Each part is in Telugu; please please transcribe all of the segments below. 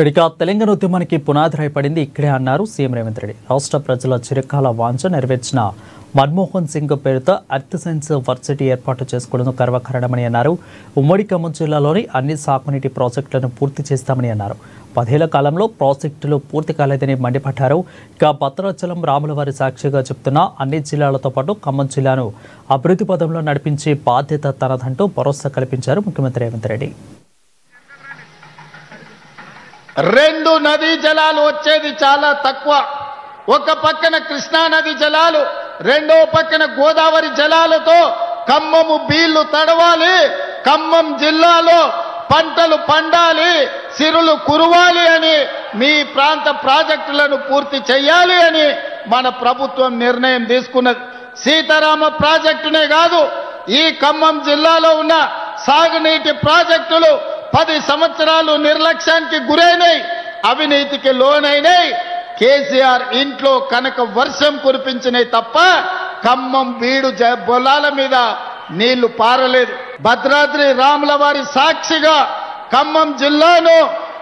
ఇక తెలంగాణ ఉద్యమానికి పునాది రాయపడింది ఇక్కడే అన్నారు సీఎం రేవంత్ రెడ్డి. రాష్ట్ర ప్రజల చిరకాల వాంఛ నెరవేర్చిన మన్మోహన్ సింగ్ పేరుతో ఎర్త్ సైన్స్ వర్సిటీ ఏర్పాటు చేసుకోవడం గర్వకారణమని అన్నారు. ఉమ్మడి ఖమ్మం జిల్లాలోని అన్ని సాగునీటి ప్రాజెక్టులను పూర్తి చేస్తామని అన్నారు. 10 ఏళ్ల కాలంలో ప్రాజెక్టులు పూర్తి కాలేదని మండిపడ్డారు. ఇక భద్రాచలం రాములవారి సాక్షిగా చెప్తున్న అన్ని జిల్లాలతో పాటు ఖమ్మం జిల్లాను అభివృద్ధి పదంలో నడిపించే బాధ్యత తనదంటూ భరోసా కల్పించారు ముఖ్యమంత్రి రేవంత్ రెడ్డి. 2 నదీ జలాలు వచ్చేది చాలా తక్కువ. ఒక పక్కన కృష్ణా నది జలాలు, రెండో పక్కన గోదావరి జలాలతో ఖమ్మము బీళ్లు తడవాలి, ఖమ్మం జిల్లాలో పంటలు పండాలి, సిరులు కురవాలి అని మీ ప్రాంత ప్రాజెక్టులను పూర్తి చేయాలి అని మన ప్రభుత్వం నిర్ణయం తీసుకున్నది. సీతారామ ప్రాజెక్టునే కాదు, ఈ ఖమ్మం జిల్లాలో ఉన్న సాగునీటి ప్రాజెక్టులు 10 సంవత్సరాలు నిర్లక్ష్యానికి గురైనాయి, అవినీతికి లోనైనాయి. కేసీఆర్ ఇంట్లో కనుక వర్షం కురిపించినాయి తప్ప ఖమ్మం బీడు పొలాల మీద నీళ్లు పారలేదు. భద్రాద్రి రాములవారి సాక్షిగా ఖమ్మం జిల్లాను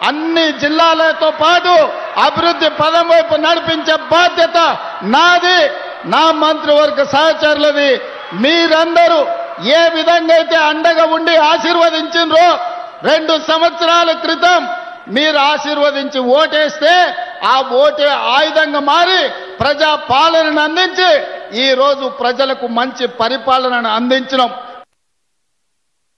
అన్ని జిల్లాలతో పాటు అభివృద్ధి పదం వైపు నడిపించే బాధ్యత నాది, నా మంత్రివర్గ సహచరులది. మీరందరూ ఏ విధంగా అయితే అండగా ఉండి ఆశీర్వదించినరో 2 సంవత్సరాల క్రితం మీరు ఆశీర్వదించి ఓటేస్తే ఆ ఓటే ఆయుధంగా మారి ప్రజా పాలనను అందించి ఈ రోజు ప్రజలకు మంచి పరిపాలనను అందించడం.